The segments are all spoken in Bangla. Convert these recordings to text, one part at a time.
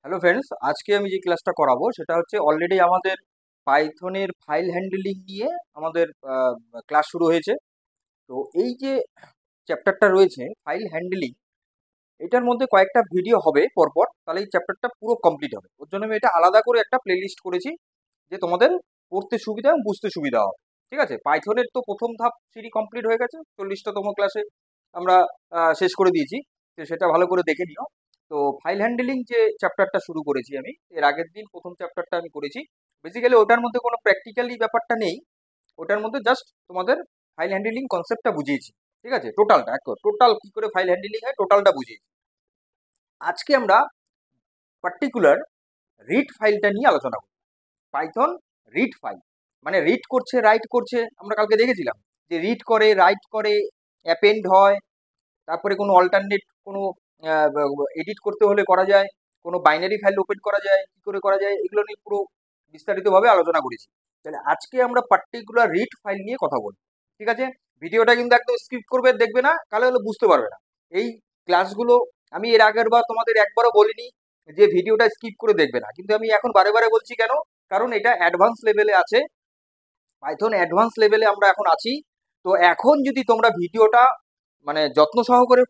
হ্যালো ফ্রেন্ডস, আজকে আমি যে ক্লাসটা করাবো সেটা হচ্ছে অলরেডি আমাদের পাইথনের ফাইল হ্যান্ডলিং নিয়ে আমাদের ক্লাস শুরু হয়েছে। তো এই যে চ্যাপ্টারটা রয়েছে ফাইল হ্যান্ডলিং, এটার মধ্যে কয়েকটা ভিডিও হবে পরপর, তাহলে এই চ্যাপ্টারটা পুরো কমপ্লিট হবে। ওর জন্য আমি এটা আলাদা করে একটা প্লেলিস্ট করেছি যে তোমাদের পড়তে সুবিধা এবং বুঝতে সুবিধা হবে। ঠিক আছে, পাইথনের তো প্রথম ধাপ সিঁড়ি কমপ্লিট হয়ে গেছে, 40তম ক্লাসে আমরা শেষ করে দিয়েছি। তো সেটা ভালো করে দেখে নিও। তো ফাইল হ্যান্ডলিং যে চ্যাপ্টারটা শুরু করেছি আমি, এর আগের দিন প্রথম চ্যাপ্টারটা আমি করেছি। বেসিক্যালি ওটার মধ্যে কোনো প্র্যাকটিক্যালি ব্যাপারটা নেই, ওটার মধ্যে জাস্ট তোমাদের ফাইল হ্যান্ডলিং কনসেপ্টটা বুঝিয়েছি। ঠিক আছে, টোটালটা টোটাল কি করে ফাইল হ্যান্ডলিং হয় টোটালটা বুঝিয়েছি। আজকে আমরা পার্টিকুলার রিড ফাইলটা নিয়ে আলোচনা করব। পাইথন রিড ফাইল মানে রিড করছে, রাইট করছে। আমরা কালকে দেখেছিলাম যে রিড করে, রাইট করে, অ্যাপেন্ড হয়, তারপরে কোনো অল্টারনেট কোনো এডিট করতে হলে করা যায়, কোনো বাইনারি ফাইল ওপেন করা যায়, কি করে করা যায়, এগুলো নিয়ে পুরো বিস্তারিতভাবে আলোচনা করেছি। তাহলে আজকে আমরা পার্টিকুলার রিড ফাইল নিয়ে কথা বলবো। ঠিক আছে, ভিডিওটা কিন্তু একদম স্কিপ করবে, দেখবে না, তাহলে হলে বুঝতে পারবে না। এই ক্লাসগুলো আমি এর আগের বার তোমাদের একবারও বলিনি যে ভিডিওটা স্কিপ করে দেখবে না, কিন্তু আমি এখন বারে বারে বলছি কেন, কারণ এটা অ্যাডভান্স লেভেলে আছে, পাইথন অ্যাডভান্স লেভেলে আমরা এখন আছি। তো এখন যদি তোমরা ভিডিওটা মানে যত্ন সহকারে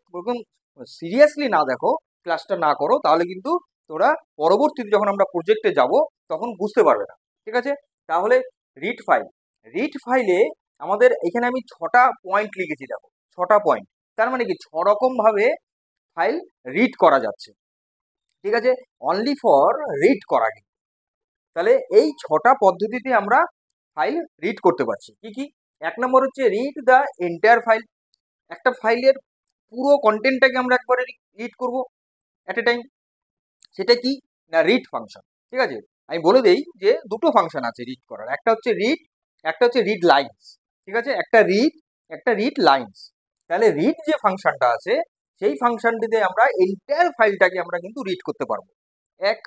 সিরিয়াসলি না দেখো, ক্লাসটা না করো, তাহলে কিন্তু তোমরা পরবর্তীতে যখন আমরা প্রজেক্টে যাব তখন বুঝতে পারবে না। ঠিক আছে, তাহলে রিড ফাইল, রিড ফাইলে আমাদের এখানে আমি 6টা পয়েন্ট লিখেছি, দেখো 6টা পয়েন্ট। তার মানে কি 6 রকম ভাবে ফাইল রিড করা যাচ্ছে। ঠিক আছে, অনলি ফর রিড করা। তাহলে এই 6টা পদ্ধতিতে আমরা ফাইল রিড করতে পারছি। কি কি? এক নম্বর হচ্ছে রিড দ্য এন্টায়ার ফাইল। একটা ফাইলের পুরো কন্টেন্টটাকে আমরা একবারে রিড করব অ্যাট এ টাইম। সেটা কি না, রিড ফাংশন। ঠিক আছে, আমি বলে দেই যে দুটো ফাংশন আছে রিড করার, একটা হচ্ছে রিড, একটা হচ্ছে রিড লাইনস। ঠিক আছে, একটা রিড, একটা রিড লাইনস। তাহলে রিড যে ফাংশনটা আছে সেই ফাংশনটিতে আমরা এন্টায়ার ফাইলটাকে আমরা কিন্তু রিড করতে পারবো। এক।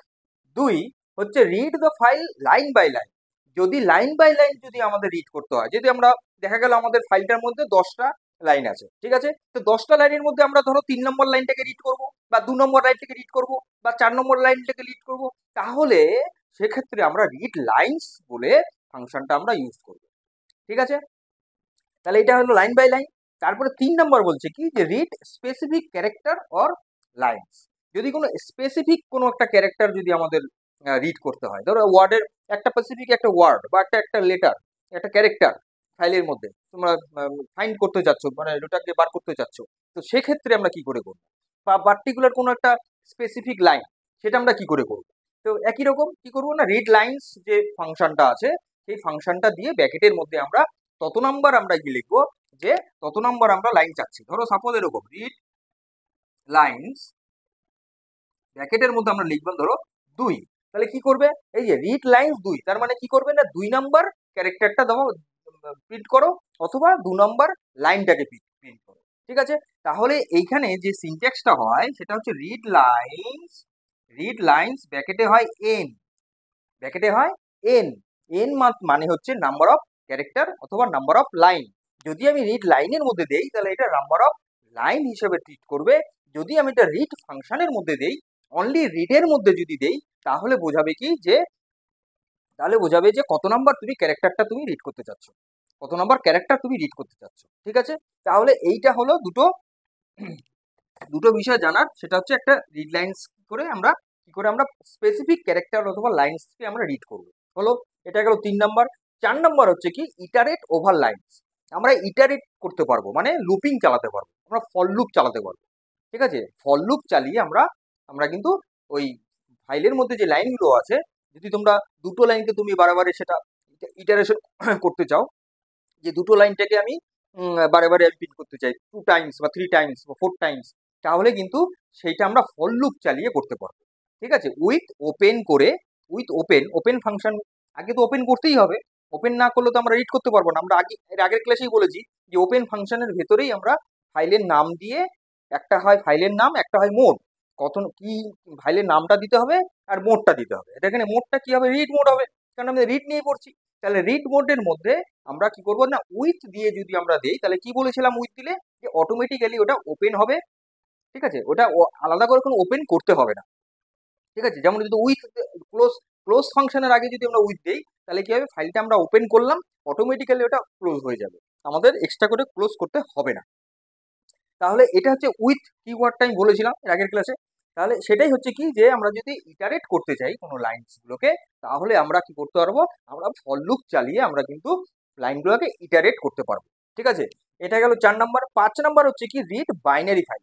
দুই হচ্ছে read the file line by line. যদি লাইন বাই লাইন যদি আমাদের রিড করতে হয়, যদি আমরা দেখা গেল আমাদের ফাইলটার মধ্যে 10টা লাইন আছে, ঠিক আছে, তো 10টা লাইনের মধ্যে আমরা ধরো 3 নম্বর লাইনটাকে রিড করব, বা 2 নম্বর লাইনটাকে রিড করব, বা 4 নম্বর লাইনটাকে রিড করব, তাহলে সেক্ষেত্রে আমরা রিড লাইন্স বলে ফাংশনটা আমরা ইউজ করব। ঠিক আছে, তাহলে এটা হলো লাইন বাই লাইন। তারপরে 3 নম্বর বলছে কি যে read specific character or lines. যদি কোনো স্পেসিফিক কোনো একটা ক্যারেক্টার যদি আমাদের রিড করতে হয়, ধরো ওয়ার্ডের একটা স্পেসিফিক একটা ওয়ার্ড বা একটা একটা লেটার, একটা ক্যারেক্টার ফাইলের মধ্যে তোমরা ফাইন্ড করতে চাচ্ছ, মানে ওটাকে বার করতে চাচ্ছ, তো সেক্ষেত্রে আমরা কি করে করবো? বা পার্টিকুলার কোনো একটা স্পেসিফিক লাইন, সেটা আমরা কি করে করবো? তো একই রকম কি করবো না, রিড লাইন্স যে ফাংশনটা আছে সেই ফাংশনটা দিয়ে ব্যাকেটের মধ্যে আমরা তত নাম্বার আমরা কি লিখবো, যে তত নাম্বার আমরা লাইন চাচ্ছি। ধরো সাপোজ এরকম রিড লাইন্স, ব্র্যাকেটের মধ্যে আমরা লিখবেন ধরো 2। তাহলে কি করবে, এই যে রিড লাইন্স 2, তার মানে কি করবে না, 2 নাম্বার ক্যারেক্টারটা দাও প্রিন্ট করো, অথবা 2 নাম্বার লাইনটাকে প্রিন্ট করো। ঠিক আছে, তাহলে এইখানে যে সিনট্যাক্সটা হয় সেটা হচ্ছে রিড লাইন্স, রিড লাইন্স ব্র্যাকেটে হয় এন, ব্র্যাকেটে হয় এন। এন মানে হচ্ছে নাম্বার অফ ক্যারেক্টার অথবা নাম্বার অফ লাইন। যদি আমি রিড লাইনের মধ্যে দেই তাহলে এটা নাম্বার অফ লাইন হিসেবে ট্রিট করবে। যদি আমি এটা রিড ফাংশনের মধ্যে দেই, অনলি রিডের মধ্যে যদি দেই, তাহলে বোঝাবে কি যে, তাহলে বোঝাবে যে কত নাম্বার তুমি ক্যারেক্টারটা তুমি রিড করতে চাচ্ছ, কত নাম্বার ক্যারেক্টার তুমি রিড করতে চাচ্ছ। ঠিক আছে, তাহলে এইটা হলো দুটো দুটো বিষয় জানার। সেটা হচ্ছে একটা রিড লাইন্স কি করে আমরা স্পেসিফিক ক্যারেক্টার অথবা লাইন্সকে আমরা রিড করবো, হলো। এটা গেল 3 নাম্বার। 4 নাম্বার হচ্ছে কি ইটারেট ওভার লাইন্স। আমরা ইটারেট করতে পারবো, মানে লুপিং চালাতে পারবো, আমরা ফল লুপ চালাতে পারবো। ঠিক আছে, ফল লুপ চালিয়ে আমরা আমরা কিন্তু ওই ফাইলের মধ্যে যে লাইনগুলো আছে, যদি তোমরা দুটো লাইনকে তুমি বারে সেটা ইটারেশন করতে চাও, যে দুটো লাইনটাকে আমি বারে বারে আমি প্রিন্ট করতে চাই 2 টাইমস বা 3 টাইমস বা 4 টাইমস, তাহলে কিন্তু সেইটা আমরা ফর লুপ চালিয়ে করতে পারবো। ঠিক আছে, উইথ ওপেন করে, উইথ ওপেন, ওপেন ফাংশন আগে তো ওপেন করতেই হবে, ওপেন না করলে তো আমরা রিড করতে পারবো না। আমরা আগে এর আগের ক্লাসেই বলেছি যে ওপেন ফাংশনের ভেতরেই আমরা ফাইলের নাম দিয়ে, একটা হয় ফাইলের নাম, একটা হয় মোড, কত কি ফাইলের নামটা দিতে হবে আর মোডটা দিতে হবে। এটা এখানে মোডটা কি হবে, রিড মোড হবে, কারণ আমরা রিড নিয়ে পড়ছি। তাহলে রিড মোডের মধ্যে আমরা কি করবো না, উইথ দিয়ে যদি আমরা দেই, তাহলে কি বলেছিলাম উইথ দিলে যে অটোমেটিক্যালি ওটা ওপেন হবে। ঠিক আছে, ওটা আলাদা করে কোনো ওপেন করতে হবে না। ঠিক আছে, যেমন যদি উইথ ক্লোজ ক্লোজ ফাংশনের আগে যদি আমরা উইথ দেই, তাহলে কি হবে, ফাইলটা আমরা ওপেন করলাম, অটোমেটিক্যালি ওটা ক্লোজ হয়ে যাবে, আমাদের এক্সট্রা করে ক্লোজ করতে হবে না। তাহলে এটা হচ্ছে উইথ কিওয়ার্ডটা আমি বলেছিলাম এর আগের ক্লাসে। তাহলে সেটাই হচ্ছে কি, যে আমরা যদি ইটারেট করতে চাই কোনো লাইনসগুলোকে, তাহলে আমরা কি করতে পারবো, আমরা ফর লুপ চালিয়ে আমরা কিন্তু লাইনগুলোকে ইটারেট করতে পারবো। ঠিক আছে, এটা গেল 4 নাম্বার। 5 নাম্বার হচ্ছে কি, read binary file.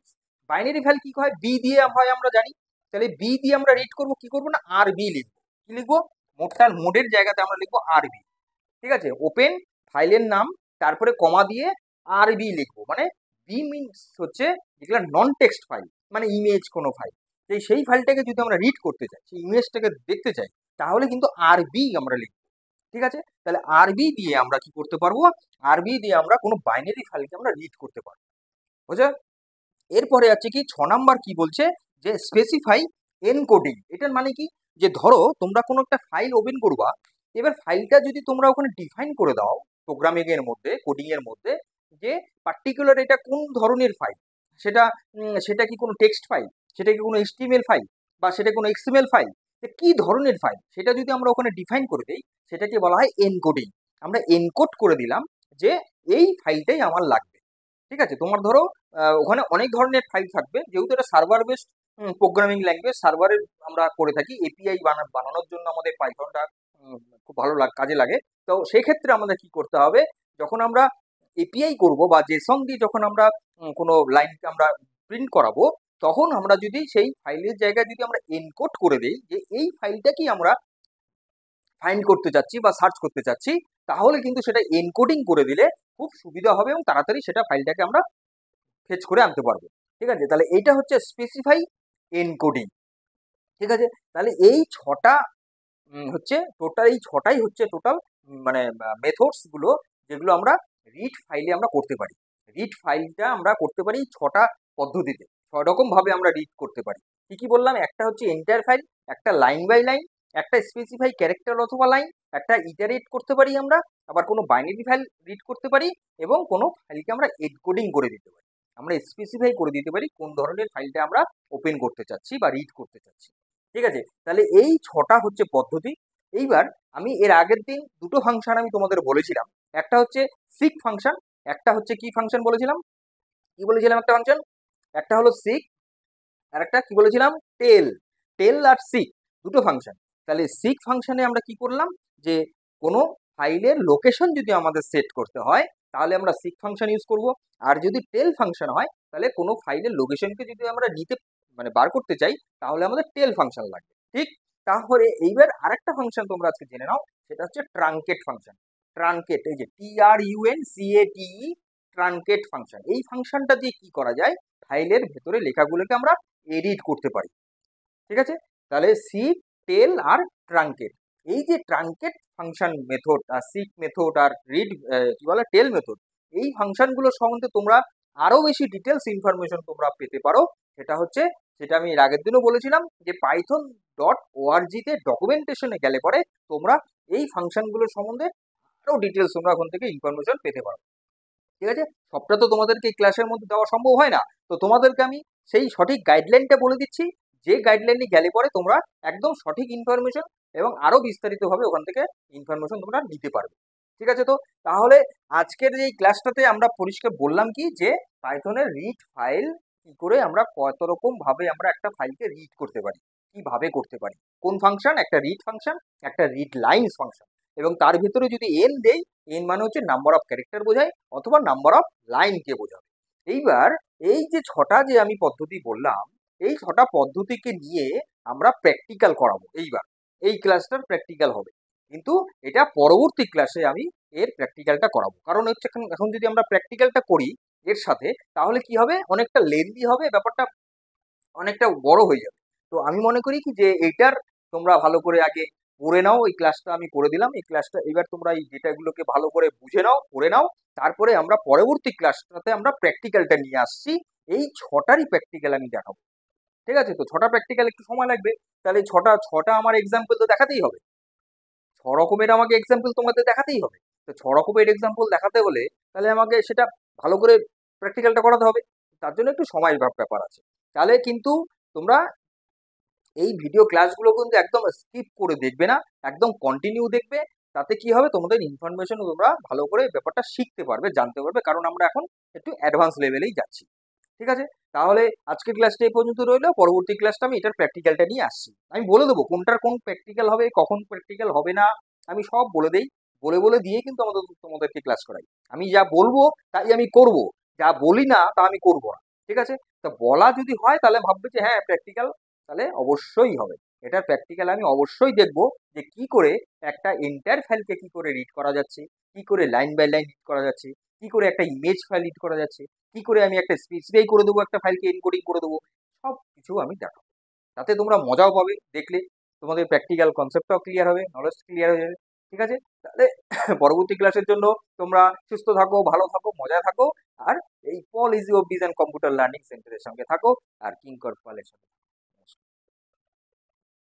Binary file কি হয়, বি দিয়ে হয় আমরা জানি। তাহলে বি দিয়ে আমরা রিড করবো, কি করবো না, আর বি লিখবো। কি লিখবো, মোডের জায়গাতে আমরা লিখবো আর বি। ঠিক আছে, ওপেন ফাইলের নাম, তারপরে কমা দিয়ে আর বি লিখবো, মানে বি মিনস হচ্ছে যেগুলো নন টেক্সট ফাইল, মানে ইমেজ কোনো ফাইল, সেই ফাইলটাকে যদি আমরা রিড করতে চাই, সেই ইমেজটাকে দেখতে চাই, তাহলে কিন্তু আর বি আমরা লিখবো। ঠিক আছে, তাহলে আরবি দিয়ে আমরা কি করতে পারবো, আরবি দিয়ে আমরা কোনো বাইনারি ফাইলকে আমরা রিড করতে পারবো। বুঝা? এরপরে আছে কি 6 নাম্বার, কি বলছে, যে স্পেসিফাই এনকোডিং। এটার মানে কি, যে ধরো তোমরা কোনো একটা ফাইল ওপেন করবা, এবার ফাইলটা যদি তোমরা ওখানে ডিফাইন করে দাও প্রোগ্রামিং এর মধ্যে, কোডিং এর মধ্যে, যে পার্টিকুলার এটা কোন ধরনের ফাইল, সেটা সেটা কি কোনো টেক্সট ফাইল, সেটা কি কোনো এইচটিএমএল ফাইল, বা সেটা কোনো এক্সএমএল ফাইল, কি ধরনের ফাইল, সেটা যদি আমরা ওখানে ডিফাইন করে দিই, সেটাকে বলা হয় এনকোডিং। আমরা এনকোড করে দিলাম যে এই ফাইলটাই আমার লাগবে। ঠিক আছে, তোমার ধরো ওখানে অনেক ধরনের ফাইল থাকবে, যেহেতু এটা সার্ভার বেসড প্রোগ্রামিং ল্যাঙ্গুয়েজ, সার্ভারে আমরা করে থাকি, এপিআই বানানোর জন্য আমাদের পাইথনটা খুব ভালো কাজে লাগে। তো সেই ক্ষেত্রে আমাদের কি করতে হবে, যখন আমরা এপিআই করব বা জেসন দিয়ে যখন আমরা কোনো লাইনকে আমরা প্রিন্ট করাবো, তখন আমরা যদি সেই ফাইলের জায়গায় যদি আমরা এনকোড করে দিই যে এই ফাইলটা কি আমরা ফাইন্ড করতে চাচ্ছি বা সার্চ করতে চাচ্ছি, তাহলে কিন্তু সেটা এনকোডিং করে দিলে খুব সুবিধা হবে এবং তাড়াতাড়ি সেটা ফাইলটাকে আমরা ফেচ করে আনতে পারবো। ঠিক আছে, তাহলে এইটা হচ্ছে স্পেসিফাই এনকোডিং। ঠিক আছে, তাহলে এই ছটা হচ্ছে টোটাল, এই ছটাই হচ্ছে টোটাল মানে মেথডস গুলো, যেগুলো আমরা রিড ফাইলে আমরা করতে পারি। রিড ফাইলটা আমরা করতে পারি 6টা পদ্ধতিতে, 6 রকম ভাবে আমরা রিড করতে পারি। কি কি বললাম, একটা হচ্ছে এন্টায়ার ফাইল, একটা লাইন বাই লাইন, একটা স্পেসিফাই ক্যারেক্টার অথবা লাইন, একটা ইটারেট করতে পারি আমরা, আবার কোনো বাইনারি ফাইল রিড করতে পারি, এবং কোনো ফাইলকে আমরা এনকোডিং করে দিতে পারি। আমরা স্পেসিফাই করে দিতে পারি কোন ধরনের ফাইলটা আমরা ওপেন করতে চাচ্ছি বা রিড করতে চাচ্ছি। ঠিক আছে, তাহলে এই 6টা হচ্ছে পদ্ধতি। এইবার আমি এর আগের দিন দুটো ফাংশন আমি তোমাদের বলেছিলাম, একটা হচ্ছে সিক ফাংশন, একটা হচ্ছে কি ফাংশন বলেছিলাম, কি বলেছিলাম, একটা ফাংশন, একটা হলো সিক, আর একটা কি বলেছিলাম, টেল। টেল আর সিক দুটো ফাংশন। তাহলে সিক ফাংশনে আমরা কি করলাম, যে কোনো ফাইলের লোকেশন যদি আমাদের সেট করতে হয়, তাহলে আমরা সিক ফাংশন ইউজ করব। আর যদি টেল ফাংশন হয়, তাহলে কোনো ফাইলের লোকেশনকে যদি আমরা নিতে মানে বার করতে চাই, তাহলে আমাদের টেল ফাংশন লাগবে। ঠিক, তাহলে এইবার আরেকটা ফাংশন তোমরা আজকে জেনে নাও, সেটা হচ্ছে ট্রাঙ্কেট ফাংশন। ট্রাঙ্কেট, এই যে TRUNCATE, ট্রাঙ্কেট ফাংশন। এই ফাংশনটা দিয়ে কি করা যায়, ফাইলের ভেতরে লেখাগুলোকে আমরা এডিট করতে পারি। ঠিক আছে, তাহলে সিক, টেল আর ট্রাঙ্কেট, এই যে ট্রাঙ্কেট ফাংশন মেথড আর সিক মেথড আর রিড কি বলে টেল মেথড, এই ফাংশনগুলো সম্বন্ধে তোমরা আরো বেশি ডিটেলস ইনফরমেশন তোমরা পেতে পারো। সেটা হচ্ছে, সেটা আমি এর আগের দিনও বলেছিলাম, যে python.org-তে ডকুমেন্টেশনে গেলে পরে তোমরা এই ফাংশনগুলো সম্বন্ধে আরো ডিটেলস তোমরা ওখান থেকে ইনফরমেশন পেতে পারো। ঠিক আছে, সবটা তো তোমাদেরকে এই ক্লাসের মধ্যে দেওয়া সম্ভব হয় না, তো তোমাদেরকে আমি সেই সঠিক গাইডলাইনটা বলে দিচ্ছি, যে গাইডলাইনে গেলে পরে তোমরা একদম সঠিক ইনফরমেশন এবং আরো বিস্তারিতভাবে ওখান থেকে ইনফরমেশন তোমরা নিতে পারবে। ঠিক আছে, তো তাহলে আজকের এই ক্লাসটাতে আমরা পরিষ্কার বললাম কি, যে পাইথনের রিড ফাইল কি করে আমরা কত রকম ভাবে আমরা একটা ফাইলকে রিড করতে পারি, কিভাবে করতে পারি, কোন ফাংশন, একটা রিড ফাংশন, একটা রিড লাইনস ফাংশন, এবং তার ভিতরে যদি এন দেই, এন মানে হচ্ছে নাম্বার অফ ক্যারেক্টার বোঝায় অথবা নাম্বার অফ লাইনকে বোঝাবে। এইবার এই যে 6টা যে আমি পদ্ধতি বললাম, এই 6টা পদ্ধতিকে নিয়ে আমরা প্র্যাকটিক্যাল করাবো। এইবার এই ক্লাসটার প্র্যাকটিক্যাল হবে, কিন্তু এটা পরবর্তী ক্লাসে আমি এর প্র্যাকটিক্যালটা করাবো। কারণ হচ্ছে এখন যদি আমরা প্র্যাকটিক্যালটা করি এর সাথে, তাহলে কি হবে, অনেকটা লেন্দি হবে, ব্যাপারটা অনেকটা বড় হয়ে যাবে। তো আমি মনে করি কি, যে এইটার তোমরা ভালো করে আগে পড়ে নাও। এই ক্লাসটা আমি করে দিলাম, এই ক্লাসটা এবার তোমরা এই ডেটাগুলোকে ভালো করে বুঝে নাও, পড়ে নাও। তারপরে আমরা পরবর্তী ক্লাসটাতে আমরা প্র্যাকটিক্যালটা নিয়ে আসছি, এই 6টারই প্র্যাকটিক্যাল আমি দেখাবো। ঠিক আছে, তো 6টা প্র্যাকটিক্যাল একটু সময় লাগবে, তাহলে ছটা আমার এক্সাম্পল তো দেখাতেই হবে, 6 রকমের আমাকে এক্সাম্পল তোমাদের দেখাতেই হবে। তো 6 রকমের এক্সাম্পল দেখাতে হলে তাহলে আমাকে সেটা ভালো করে প্র্যাকটিক্যালটা করাতে হবে, তার জন্য একটু সময় ব্যাপার আছে। তাহলে কিন্তু তোমরা এই ভিডিও ক্লাসগুলো কিন্তু একদম স্কিপ করে দেখবে না, একদম কন্টিনিউ দেখবে। তাতে কি হবে, তোমাদের ইনফরমেশন তোমরা ভালো করে ব্যাপারটা শিখতে পারবে, জানতে পারবে, কারণ আমরা এখন একটু অ্যাডভান্স লেভেলেই যাচ্ছি। ঠিক আছে, তাহলে আজকের ক্লাসটা এই পর্যন্ত রইলো। পরবর্তী ক্লাসটা আমি এটার প্র্যাকটিক্যালটা নিয়ে আসছি। আমি বলে দেবো কোনটার কোন প্র্যাকটিক্যাল হবে, কখন প্র্যাকটিক্যাল হবে না, আমি সব বলে দেই। বলে বলে দিয়ে কিন্তু তোমাদেরকে ক্লাস করাই। আমি যা বলবো তাই আমি করব, যা বলি না তা আমি করব না। ঠিক আছে, তা বলা যদি হয় তাহলে ভাববে যে হ্যাঁ প্র্যাকটিক্যাল, তাহলে অবশ্যই হবে। এটার প্র্যাকটিক্যাল আমি অবশ্যই দেখব, যে কি করে একটা এন্টায়ার ফাইলকে কি করে রিড করা যাচ্ছে, কি করে লাইন বাই লাইন রিড করা যাচ্ছে, কি করে একটা ইমেজ ফাইল রিড করা যাচ্ছে, কি করে আমি একটা স্পেসিফাই করে দেবো, একটা ফাইলকে এনকোডিং করে দেবো, সব কিছু আমি দেখাবো। তাতে তোমরা মজাও পাবে দেখলে, তোমাদের প্র্যাকটিক্যাল কনসেপ্টটাও ক্লিয়ার হবে, নলেজ ক্লিয়ার হয়ে যাবে। ঠিক আছে, তাহলে পরবর্তী ক্লাসের জন্য তোমরা সুস্থ থাকো, ভালো থাকো, মজায় থাকো। আর এই Paul easy of design computer learning সেন্টারের সঙ্গে থাকো, আর কিঙ্কর পলের সাথে।